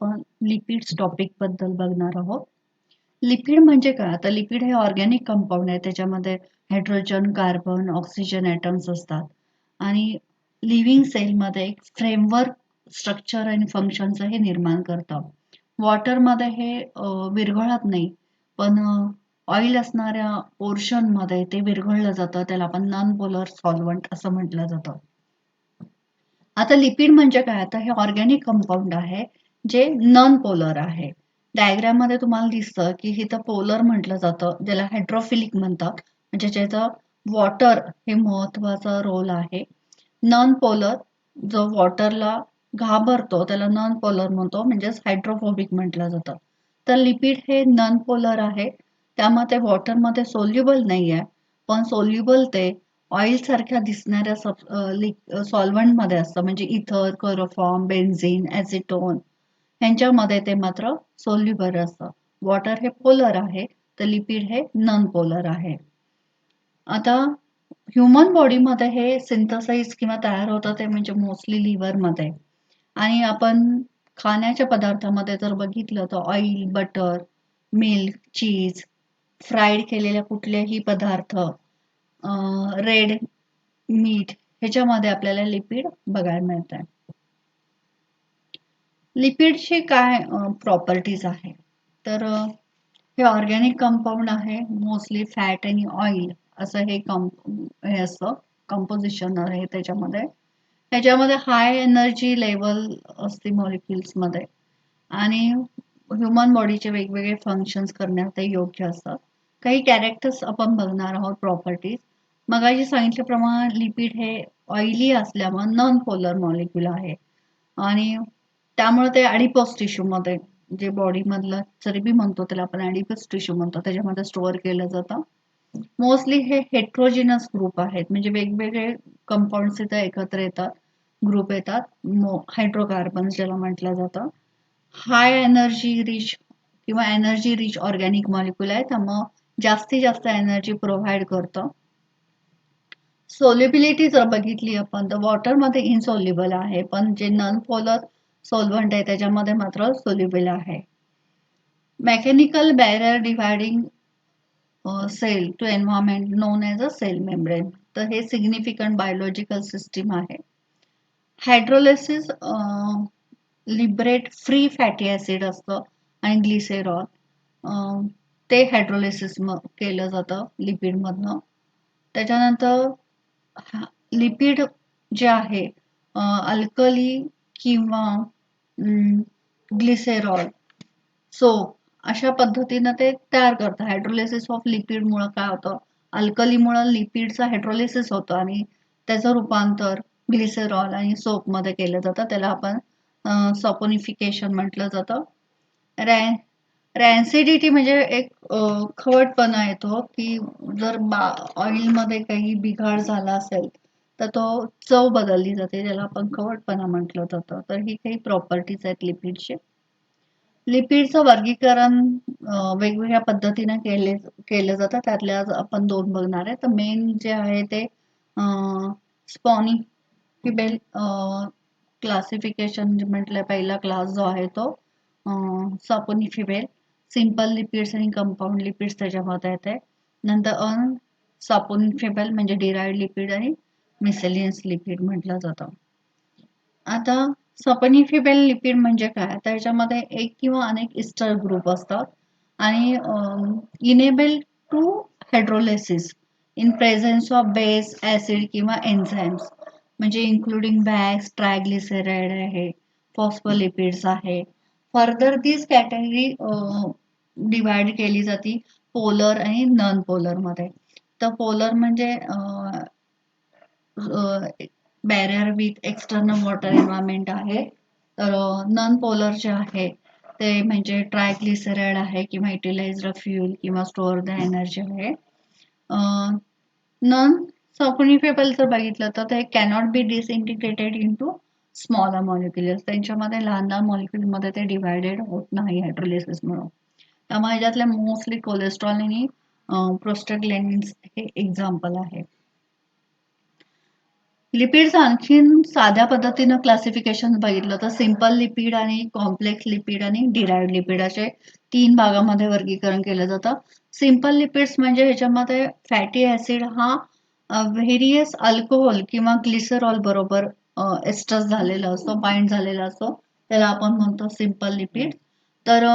आपण lipids topic बद्दल बघणार आहोत. लिपिड म्हणजे काय? आता लिपिड हे ऑर्गॅनिक कंपाऊंड आहे. त्याच्यामध्ये हायड्रोजन, कार्बन, ऑक्सिजन ॲटम्स असतात आणि लिव्हिंग सेलमध्ये एक फ्रेमवर्क स्ट्रक्चर आणि फंक्शनचं हे निर्माण करतं. वॉटरमध्ये हे विरघळत नाही, पण ऑइल असणाऱ्या पोर्शनमध्ये ते विरघळलं जातं. त्याला आपण नॉन पोलर सॉल्व्हंट असं म्हटलं जातं. आता लिपिड म्हणजे काय? आता हे ऑर्गॅनिक कंपाऊंड आहे, जे नॉन पोलर आहे. डायग्राममध्ये तुम्हाला दिसतं, की इथं पोलर म्हटलं जातं, ज्याला हायड्रोफिलिक म्हणतात. म्हणजे ज्याचं वॉटर हे महत्त्वाचा रोल आहे. नॉन पोलर जो वॉटरला घाबरतो, त्याला नॉन पोलर म्हणतो, म्हणजेच हायड्रोफोबिक म्हटलं जातं. तर लिपिड हे नॉन पोलर आहे. त्यामध्ये वॉटरमध्ये सोल्युबल नाही आहे, पण सोल्युबल ते ऑइल सारख्या दिसणाऱ्या सॉल्व्हंटमध्ये असतं, म्हणजे इथर, क्लोरोफॉर्म, बेन्झीन, ॲसिटोन ह्यांच्यामध्ये ते मात्र सोल्युबल असतं. वॉटर हे पोलर आहे, तर लिपिड हे नॉन पोलर आहे. आता ह्युमन बॉडीमध्ये हे सिंथसाइज किंवा तयार होतं ते म्हणजे मोस्टली लिव्हरमध्ये. आणि आपण खाण्याच्या पदार्थामध्ये जर बघितलं तर ऑइल, बटर, मिल्क, चीज, फ्राईड केलेल्या कुठलेही पदार्थ, रेड मीठ ह्याच्यामध्ये आपल्याला लिपिड बघायला मिळत आहे. लिपिडची काय प्रॉपर्टीज आहे? तर हे ऑर्गॅनिक कंपाऊंड आहे. मोस्टली फॅट आणि ऑइल असं हे असतं, कंपोजिशन आहे त्याच्यामध्ये. ह्याच्यामध्ये हाय एनर्जी लेवल असते मॉलिक्युल्समध्ये आणि ह्युमन बॉडीचे वेगवेगळे फंक्शन्स करण्यात ते योग्य असतात. काही कॅरेक्टर्स आपण बघणार आहोत, प्रॉपर्टीज. मगाशी सांगितल्याप्रमाणे लिपिड हे ऑइली असल्यामुळे नॉन पोलर मॉलिक्यूल आहे आणि त्यामुळे ते ॲडिपोस टिश्यूमध्ये, जे बॉडीमधलं चरबी म्हणतो त्याला आपण ॲडिपोस टिश्यू म्हणतो, त्याच्यामध्ये स्टोअर केलं जातं. मोस्टली हे हेट्रोजिनस ग्रुप आहेत, म्हणजे वेगवेगळे कंपाऊंड्स इथं एकत्र येतात, ग्रुप येतात. हायड्रोकार्बन्स ज्याला म्हटलं जातं. हाय एनर्जी रिच किंवा एनर्जी रिच ऑर्गॅनिक मॉलिक्यूल आहे, त्यामुळं जास्तीत जास्त एनर्जी प्रोव्हाइड करतं. सोल्युबिलिटी जर बघितली आपण तर वॉटरमध्ये इनसोल्युबल आहे, पण जे नॉन पोलर सॉल्व्हंट आहे त्याच्यामध्ये मात्र सोल्युबल आहे. Mechanical barrier dividing cell to environment known as a cell membrane. तर हे सिग्निफिकंट बायोलॉजिकल सिस्टीम आहे. Hydrolysis liberate free fatty acid असतं आणि ग्लिसेरॉल, ते हायड्रोलिसिस केलं जातं लिपिडमधनं. त्याच्यानंतर लिपिड जे आहे अल्कली किंवा ग्लिसेरॉल, सोप अशा पद्धतीनं ते तयार करतं. हायड्रोलिसिस ऑफ लिपिडमुळं काय होतं? अल्कलीमुळं लिपिडचं हायड्रोलिसिस होतं आणि त्याचं रूपांतर ग्लिसेरॉल आणि सोपमध्ये केलं जातं. त्याला आपण सपोनिफिकेशन म्हटलं जातं. रॅन्सिडिटी म्हणजे एक खवटपणा येतो, की जर ऑइलमध्ये काही बिघाड झाला असेल तर तो चव बदलली जाते, त्याला आपण खवटपणा म्हटलं जातं. तर ही काही प्रॉपर्टीज आहेत लिपिडचे. लिपिडचं वर्गीकरण वेगवेगळ्या पद्धतीने केलं जातं. त्यातल्या आज आपण दोन बघणार आहे. तर मेन जे आहे ते स्पॉनिफिबेल क्लासिफिकेशन म्हटलं, पहिला क्लास जो आहे तो सपोनिफिबेल. सिंपल लिपिड्स आणि कंपाऊंड लिपिड्स त्याच्यामध्ये येते. नंतर सपोनिफिबेल म्हणजे डिराइव्ड लिपिड आणि मिसेलियस लिपिड म्हटलं जातं. आता सपोनिफिबेल लिपिड म्हणजे काय? तर याच्यामध्ये एक किंवा अनेक इस्टर ग्रुप असतात आणि enable to hydrolysis in presence of base, acid किंवा एन्झाईम्स, म्हणजे इन्क्लुडिंग बॅग्स, ट्रायग्लिसराइड आहे, फॉस्फोलिपिड्स आहे. फर्दर दिस कॅटेगरी डिवाइड केली जाते पोलर आणि नॉन पोलरमध्ये. तर पोलर म्हणजे barrier with external water environment आहे. तर नॉन पोलर जे आहे ते म्हणजे ट्रायग्लिसराइड आहे किंवा युटिलाइज्ड फ्यूल किंवा स्टोअर द एनर्जी आहे. नॉन सपोनिफेबल जर बघितलं तर ते cannot be डिसइंटिग्रेटेड into smaller molecules. त्यांच्यामध्ये लहान लहान मॉलिक्युलमध्ये ते डिवायडेड होत नाही हायड्रोलिसिसमुळे. त्यामुळे ह्याच्यातले मोस्टली कोलेस्ट्रॉल आणि प्रोस्टाग्लॅंडिन्स हे एक्झाम्पल आहे. लिपिड्स आणखीन साध्या पद्धतीनं क्लासिफिकेशन बघितलं तर सिंपल लिपिड आणि कॉम्प्लेक्स लिपिड आणि डिराइव्ड लिपिड असे 3 भागामध्ये वर्गीकरण केलं जातं. सिंपल लिपिड्स म्हणजे ह्याच्यामध्ये फॅटी ऍसिड हा व्हेरियस अल्कोहोल किंवा ग्लिसरॉल बरोबर एस्टर्स झालेला असतो, बाइंड झालेला असतो. त्याला आपण म्हणतो सिंपल लिपिड. तर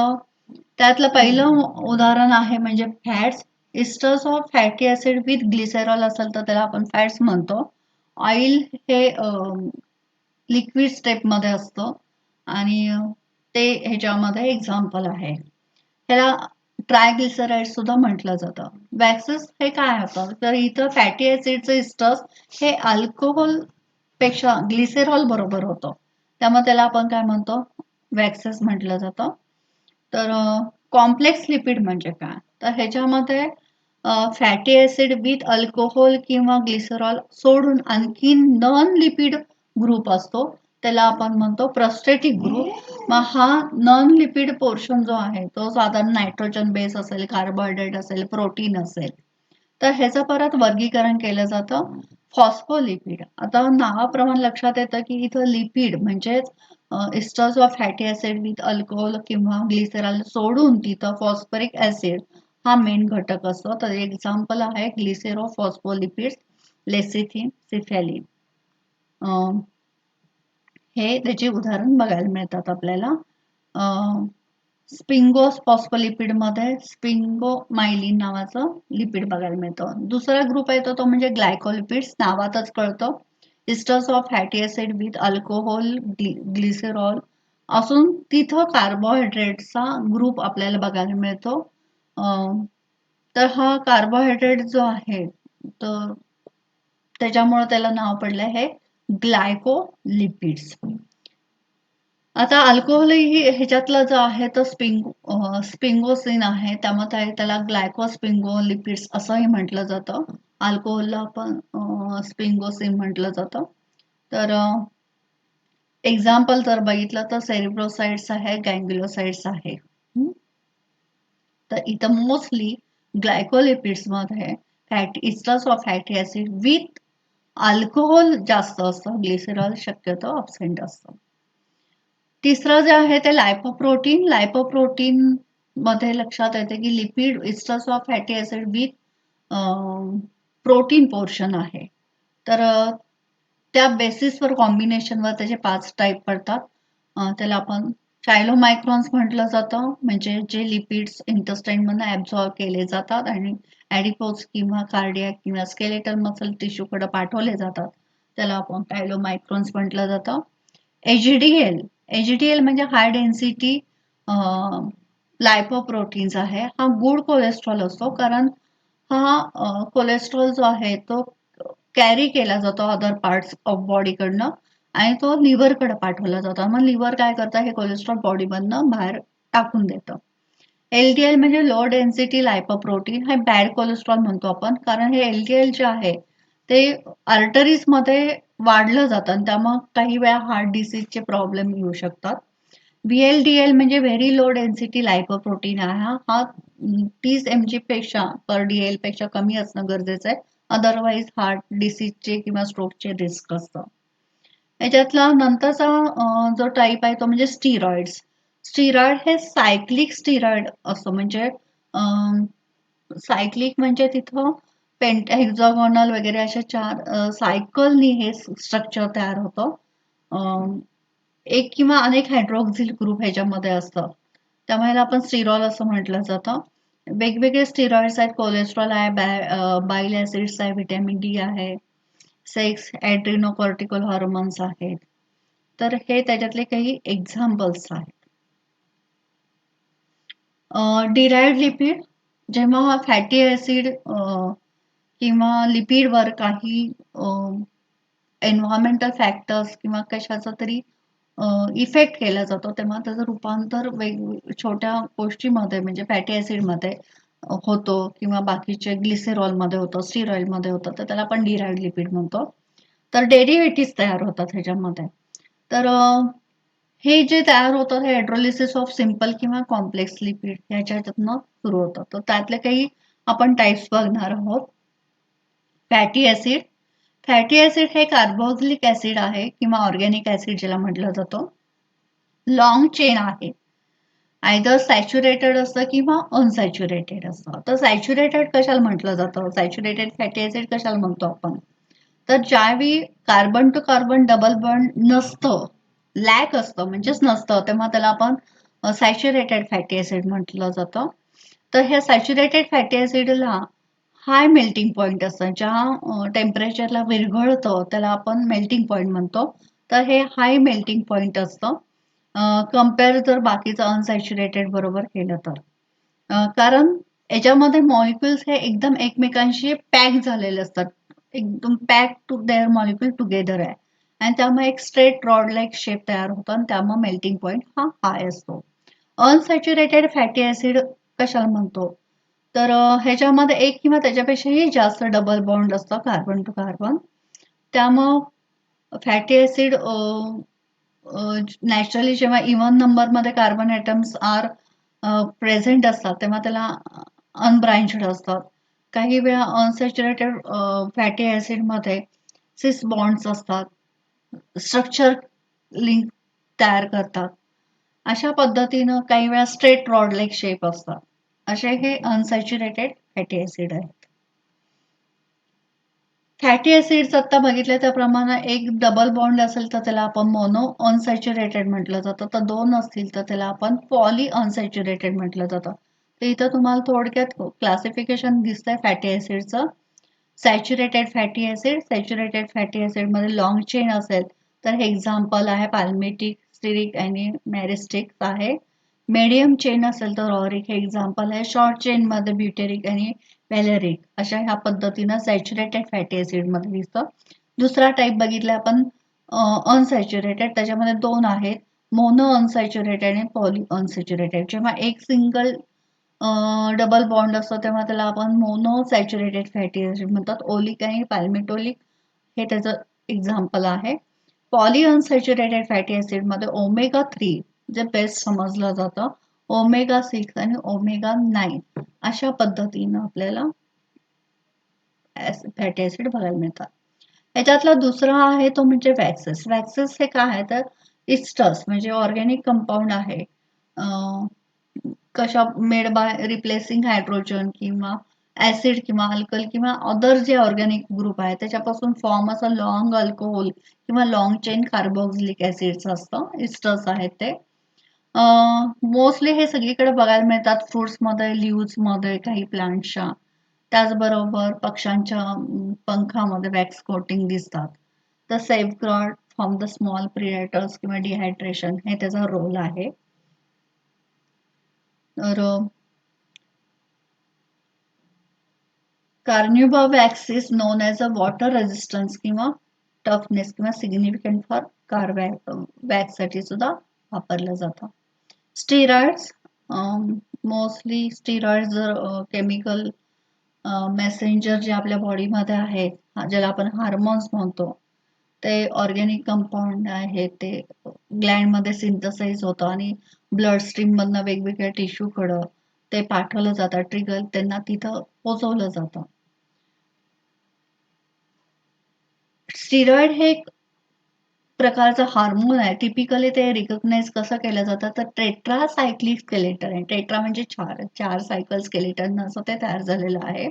त्यातलं पहिलं उदाहरण आहे म्हणजे fats. Asters of fatty acid with glycerol असेल तर त्याला आपण फॅट्स म्हणतो. ऑइल हे लिक्विड स्टेपमध्ये असतं आणि ते ह्याच्यामध्ये एक्झाम्पल आहे. ह्याला ट्रायग्लिसराईड सुद्धा म्हटलं जातं. वॅक्सेस हे काय होतं तर इथं फॅटी ऍसिडचं इस्टर्स हे अल्कोहोल पेक्षा ग्लिसेरॉल बरोबर होतं. त्यामुळे त्याला आपण काय म्हणतो वॅक्सेस म्हटलं जातं. तर कॉम्प्लेक्स लिपिड म्हणजे काय तर ह्याच्यामध्ये फॅटी ऍसिड विथ अल्कोहोल किंवा ग्लिसरॉल सोडून आणखी नॉन लिपिड ग्रुप असतो त्याला आपण म्हणतो प्रोस्टेटिक ग्रुप. मग हा नॉन लिपिड पोर्शन जो आहे तो साधारण नायट्रोजन बेस असेल, कार्बोहायड्रेट असेल, प्रोटीन असेल. तर ह्याचं परत वर्गीकरण केलं जातं फॉस्फोलिपिड. आता नावाप्रमाणे लक्षात येतं की इथं लिपिड म्हणजेच asters of fatty acid with alcohol किंवा ग्लिसरॉल सोडून तिथं फॉस्फरिक ऍसिड हा मेन घटक असतो. तर एक्झाम्पल आहे ग्लिसेरो फॉस्फोलिपिड्स, लेसिथिन, सिफॅलिन. हे त्याचे उदाहरण बघायला मिळतात आपल्याला. स्पिंगोस फॉस्फोलिपिड मध्ये स्पिंगोमायलिन नावाचं लिपिड बघायला मिळतं. दुसरा ग्रुप आहे तो म्हणजे ग्लायकोलिपिड्स, नावातच कळतं. इस्टर्स of fatty acid with alcohol, glycerol असून तिथं कार्बोहायड्रेटचा ग्रुप आपल्याला बघायला मिळतो. तर हा कार्बोहायड्रेट जो आहे तर त्याच्यामुळे त्याला नाव पडलं आहे ग्लायकोलिपिड्स. आता अल्कोहोल ही ह्याच्यातलं जो आहे तो स्पिंगोसिन आहे त्यामुळे त्याला ग्लायकोस्पिंगोलिपिड्स असंही म्हटलं जातं. अल्कोहोलला आपण स्पिंगोसिन म्हटलं जातं. तर एक्झाम्पल जर बघितलं तर सेरिब्रोसाइट्स आहे, गँग्लिओसाइट्स आहे. तर इथं मोस्टली ग्लायकोलिपिड्स मध्ये इस्टर्स of fatty acid with alcohol जास्त असतं, ग्लिसरॉल शक्यतो अब्सेंट असतं. तिसरं जे आहे ते लायपोप्रोटीन. लायपोप्रोटीन मध्ये लक्षात येते की lipid इस्टर्स of fatty acid with protein portion आहे. तर त्या बेसिसवर कॉम्बिनेशनवर त्याचे 5 टाईप पडतात. त्याला आपण चायलोमायक्रॉन्स म्हटलं जातं म्हणजे जे लिपिड्स इंटेस्टाईनमधून ऍब्झॉर्ब केले जातात आणि ऍडिपोज किंवा कार्डियाक किंवा स्केलेटल मसल टिश्यूकडे पाठवले जातात. त्याला आपण चायलोमायक्रॉन्स म्हटलं जातं. एचडीएल म्हणजे हाय डेन्सिटी लायपोप्रोटीन्स आहे. हा गुड कोलेस्ट्रॉल असतो कारण हा कोलेस्ट्रॉल जो आहे तो कॅरी केला जातो अदर पार्ट्स ऑफ बॉडीकडनं आणि तो लिव्हरकडे पाठवला जातो. मग लिव्हर काय करतं हे कोलेस्ट्रॉल बॉडीमधनं बाहेर टाकून देतं. एलडीएल म्हणजे लो डेन्सिटी लायपोप्रोटीन हे बॅड कोलेस्ट्रॉल म्हणतो आपण कारण हे एलडीएल जे आहे ते आर्टरीज मध्ये वाढलं जातं आणि त्यामुळे काही वेळा हार्ट डिसीजचे प्रॉब्लेम येऊ शकतात. व्हीएलडीएल म्हणजे व्हेरी लो डेन्सिटी लायपोप्रोटीन आहे. हा 30 mg पेक्षा पर डीएल पेक्षा कमी असणं गरजेचं आहे. अदरवाईज हार्ट डिसीजचे किंवा स्ट्रोकचे रिस्क असतं. याच्यातला नंतरचा जो टाईप आहे तो म्हणजे स्टिरॉइड्स. स्टिरॉइड हे सायक्लिक स्टिरॉइड असतो म्हणजे सायक्लिक म्हणजे तिथं हेक्झागोनल वगैरे अशा 4 सायकलनी हे स्ट्रक्चर तयार होतं. एक किंवा अनेक हायड्रोक्सिल ग्रुप ह्याच्यामध्ये असतं. त्यामुळे आपण स्टिरॉल असं म्हटलं जातं. वेगवेगळे स्टिरॉइड्स आहेत, कोलेस्ट्रॉल आहे, बाईल ऍसिड्स आहे, व्हिटॅमिन डी आहे, सेक्स ऍड्रिनोकॉर्टिकल हॉर्मोन्स आहेत. तर हे त्याच्यातले काही एक्झाम्पल्स आहेत. डिराइव्ड लिपिड जेव्हा हा फॅटी ऍसिड किंवा लिपिडवर काही एन्व्हायरमेंटल फॅक्टर्स किंवा कशाचा तरी इफेक्ट केला जातो तेव्हा त्याचं रूपांतर छोट्या गोष्टीमध्ये म्हणजे फॅटी ऍसिडमध्ये होतो किंवा बाकीचे ग्लिसेरॉलमध्ये होतं, स्टिरॉइडमध्ये होतं तर त्याला आपण डिराइव्ड लिपिड म्हणतो. तर डेरिव्हेटिव्ह तयार होतात ह्याच्यामध्ये. तर हे जे तयार होतं हे हायड्रोलिसिस ऑफ सिंपल किंवा कॉम्प्लेक्स लिपिड ह्याच्यातनं सुरू होतं. तर त्यातले काही आपण टाईप्स बघणार आहोत. Fatty acid. फॅटी ऍसिड हे कार्बोक्सिलिक ऍसिड आहे किंवा ऑर्गॅनिक ऍसिड ज्याला म्हटलं जातं. लॉंग चेन आहे. आयदर सॅच्युरेटेड असतं किंवा अनसॅच्युरेटेड असतं. तर सॅच्युरेटेड कशाला म्हटलं जातं? सॅच्युरेटेड फॅटी ऍसिड कशाला म्हणतो आपण? तर ज्यावेळी carbon to carbon double bond नसतं, लॅक असतं म्हणजेच नसतं, तेव्हा त्याला आपण सॅच्युरेटेड फॅटी ऍसिड म्हटलं जातं. तर ह्या सॅच्युरेटेड फॅटी ऍसिडला हाय मेल्टिंग पॉइंट असतं. ज्या टेम्परेचरला विरघळतं त्याला आपण मेल्टिंग पॉइंट म्हणतो. तर हे हाय मेल्टिंग पॉइंट असतं कम्पेअर जर बाकीचं अनसॅच्युरेटेड बरोबर केलं तर. कारण याच्यामध्ये मॉलिक्युल्स हे एकदम एकमेकांशी पॅक झालेले असतात. एकदम pack to their molecule together आहे आणि त्यामुळे एक स्ट्रेट रॉड लाईक शेप तयार होतो आणि त्यामुळे मेल्टिंग पॉइंट हा हाय असतो. अनसॅच्युरेटेड फॅटी ऍसिड कशाला म्हणतो? तर ह्याच्यामध्ये एक किंवा त्याच्यापेक्षाही जास्त डबल बॉन्ड असतं कार्बन टू कार्बन. त्यामुळं फॅटी ऍसिड नॅचरली जेव्हा इव्हन नंबरमध्ये कार्बन ॲटम्स आर प्रेझेंट असतात तेव्हा त्याला अनब्रांच्ड असतात. काही वेळा अनसॅच्युरेटेड फॅटी ॲसिडमध्ये सिस बॉन्ड्स असतात. स्ट्रक्चर लिंक तयार करतात. अशा पद्धतीनं काही वेळा स्ट्रेट रॉड लाईक शेप असतात. असे हे अनसॅच्युरेटेड फॅटी ॲसिड आहेत. फॅटी ॲसिड्स आता बघितले त्याप्रमाणे एक डबल बॉन्ड असेल तर त्याला आपण मोनो अनसॅच्युरेटेड म्हटलं जातं. तर दोन असतील तर त्याला आपण पॉली अनसॅच्युरेटेड म्हटलं जातं. तर इथं तुम्हाला थोडक्यात क्लासिफिकेशन दिसतंय फॅटी ॲसिडचं. Saturated fatty acid, saturated fatty ॲसिडमध्ये लाँग चेन असेल तर हे एक्झाम्पल आहे पाल्मिटिक, स्टिरिक आणि मॅरिस्टिक आहे. मीडियम चेन असेल तर ऑरिक हे एक्झाम्पल आहे. शॉर्ट चेनमध्ये ब्युटेरिक आणि व्हॅलेरिक अशा ह्या पद्धतीनं सॅच्युरेटेड फॅटी ॲसिडमध्ये दिसतं. दुसरा टाईप बघितला आपण अनसॅच्युरेटेड, त्याच्यामध्ये दोन आहेत, मोनो अनसॅच्युरेटेड आणि पॉली अनसॅच्युरेटेड. जेव्हा एक सिंगल डबल बॉन्ड असतो तेव्हा त्याला आपण मोनो सॅच्युरेटेड फॅटी ॲसिड म्हणतात. ओलिक आणि पाल्मिटोलिक हे त्याचं एक्झाम्पल आहे. पॉली अनसॅच्युरेटेड फॅटी ॲसिडमध्ये ओमेगा 3 जे बेस्ट समजलं जातं, ओमेगा 6 आणि ओमेगा 9 अशा पद्धतीनं आपल्याला फॅटी ॲसिड बघायला मिळतात. याच्यातला दुसरा आहे तो म्हणजे वॅक्सेस. वॅक्सेस हे काय आहे तर इस्टर्स म्हणजे ऑर्गॅनिक कंपाऊंड आहे. कशा मेड बाय रिप्लेसिंग हायड्रोजन किंवा ऍसिड किंवा अल्कल किंवा अदर जे ऑर्गॅनिक ग्रुप आहे त्याच्यापासून फॉर्म असं लॉंग अल्कोहोल किंवा लॉंग चेन कार्बोक्सिलिक ऍसिड्स असतं. इस्टर्स आहेत ते. मोस्टली हे सगळीकडे बघायला मिळतात फ्रुट्समध्ये, लिव्हजमध्ये, काही प्लांट्सच्या. त्याचबरोबर पक्ष्यांच्या पंखामध्ये वॅक्स कोटिंग दिसतात. तर safeguard from the small predators किंवा डिहायड्रेशन हे त्याचा रोल आहे. तर carnauba wax is known as a water resistance किंवा टफनेस किंवा सिग्निफिकंट फॉर कार वॅक्ससाठी सुद्धा वापरलं जातं. स्टिरॉइड्स मोस्टली स्टिरॉइड्स जर केमिकल मेसेंजर जे आपल्या बॉडीमध्ये आहेत ज्याला आपण हार्मोन्स म्हणतो ते ऑर्गॅनिक कंपाऊंड आहे ते ग्लँडमध्ये सिंथसाइज होतं आणि ब्लड स्ट्रीममधनं वेगवेगळ्या टिश्यूकडं ते पाठवलं जातं, ट्रिगर त्यांना तिथं पोचवलं जातं. स्टिरॉइड हे एक प्रकारचं हार्मोन आहे. टिपिकली ते रिकग्नाइज कसं केलं जातं तर टेट्रासायक्लिक स्केलेटन आहे. टेट्रा म्हणजे चार सायकल स्केलेटन असं ते तयार झालेलं आहे.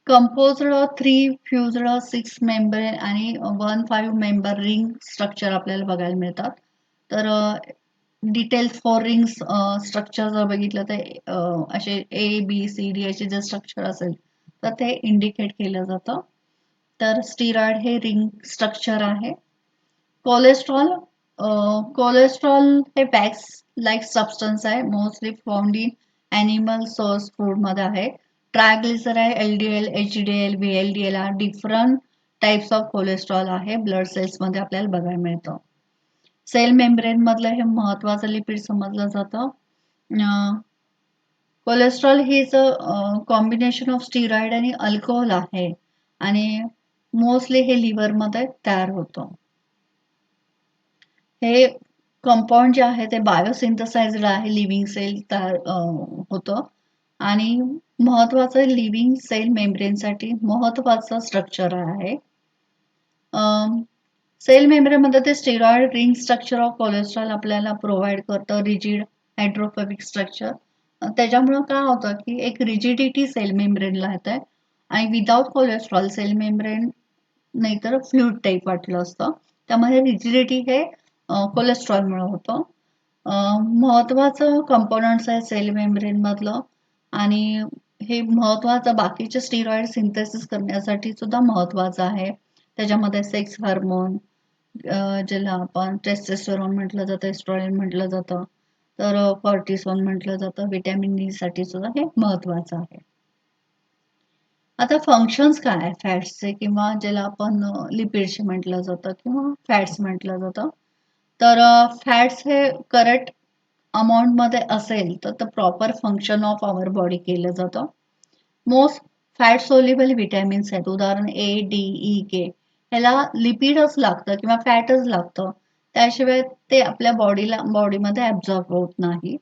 कंपोज्ड 3 फ्युज्ड 6 मेंबर आणि 1 5 मेंबर रिंग स्ट्रक्चर आपल्याला बघायला मिळतात. तर डिटेल्स फॉर रिंग्स स्ट्रक्चर जर बघितलं तर असे A, B, C, D असे जे स्ट्रक्चर असेल तर ते इंडिकेट केलं जातं. तर स्टिरॉइड हे रिंग स्ट्रक्चर आहे. कोलेस्ट्रॉल कोलेस्ट्रॉल हे वॅक्स लाईक सबस्टन्स आहे. Mostly found in animal source फूडमध्ये आहे. ट्रायग्लिसराइड, LDL, HDL, VLDL हा डिफरंट टाइप्स ऑफ कोलेस्ट्रॉल आहे. ब्लड सेल्समध्ये आपल्याला बघायला मिळतं. सेल मेम्ब्रेन मधलं हे महत्वाचं लिपिड समजलं जातं. कोलेस्ट्रॉल हे कॉम्बिनेशन ऑफ स्टिरॉइड आणि अल्कोहोल आहे आणि मोस्टली हे लिव्हरमध्ये तयार होतं. हे कंपाऊंड जे आहे ते बायोसिंथसाइज्ड आहे, लिव्हिंग सेल तयार होतं आणि महत्वाचं लिव्हिंग सेल मेम्ब्रेनसाठी महत्वाचं स्ट्रक्चर आहे. सेल मेम्ब्रेनमध्ये ते steroid ring structure of cholesterol आपल्याला प्रोव्हाइड करतं, रिजिड हायड्रोफोबिक स्ट्रक्चर. त्याच्यामुळं काय होतं की एक रिजिडिटी सेल मेम्ब्रेनला येते आणि विदाउट कोलेस्ट्रॉल सेल मेम्ब्रेन नाहीतर फ्लुइड टाईप वाटलं असतं. त्यामध्ये रिजिडिटी हे कोलेस्ट्रॉलमुळे होतं. महत्वाचं कंपोनंट्स आहे सेल मेम्ब्रेन मधलं आणि हे महत्वाचं बाकीचे स्टिरॉइड सिंथेसिस करण्यासाठी सुद्धा महत्वाचं आहे. त्याच्यामध्ये सेक्स हार्मोन, ज्याला आपण टेस्टोस्टेरोन म्हटलं जातं, एस्ट्रोजन म्हटलं जातं, तर कॉर्टिसोन म्हटलं जातं. व्हिटॅमिन डी साठी सुद्धा हे महत्वाचं आहे. आता फंक्शन्स काय आहे फॅट्सचे किंवा ज्याला आपण लिपिडचे म्हटलं जातं किंवा फॅट्स म्हटलं जातं. तर फॅट्स हे करेक्ट अमाऊंटमध्ये असेल तर proper function of our body केलं जातं. मोस्ट फॅट सोल्युबल विटॅमिन्स आहेत, उदाहरण ए, डी, ई, के. ह्याला लिपिडच लागतं किंवा फॅटच लागतं, त्याशिवाय ते आपल्या बॉडीमध्ये ऍब्झॉर्ब होत नाही.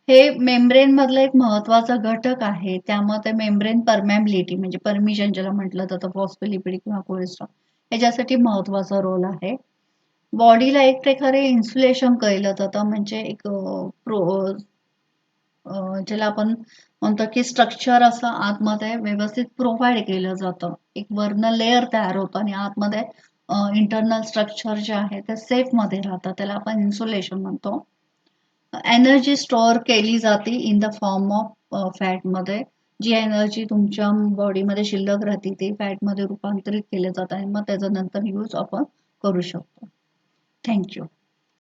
हे मेम्ब्रेन मधलं एक महत्वाचा घटक आहे. त्यामुळे मेम्ब्रेन परमॅबिलिटी म्हणजे परमिशन ज्याला म्हटलं जातं, फॉस्फोलिपिड किंवा कोलेस्ट्रॉल ह्याच्यासाठी महत्वाचा रोल आहे. बॉडीला एक प्रकारे इन्सुलेशन केलं जातं, म्हणजे एक ज्याला आपण म्हणतो की स्ट्रक्चर असं आतमध्ये व्यवस्थित प्रोव्हाइड केलं जातं. एक वर्ण लेअर तयार होतं आणि आतमध्ये इंटरनल स्ट्रक्चर जे आहे ते सेफ मध्ये राहतं, त्याला आपण इन्सुलेशन म्हणतो. एनर्जी स्टोअर केली जाते इन द फॉर्म ऑफ फॅटमध्ये. जी एनर्जी तुमच्या बॉडीमध्ये शिल्लक राहते ती फॅटमध्ये रूपांतरित केले जात आणि मग त्याचा नंतर यूज आपण करू शकतो. थँक्यू.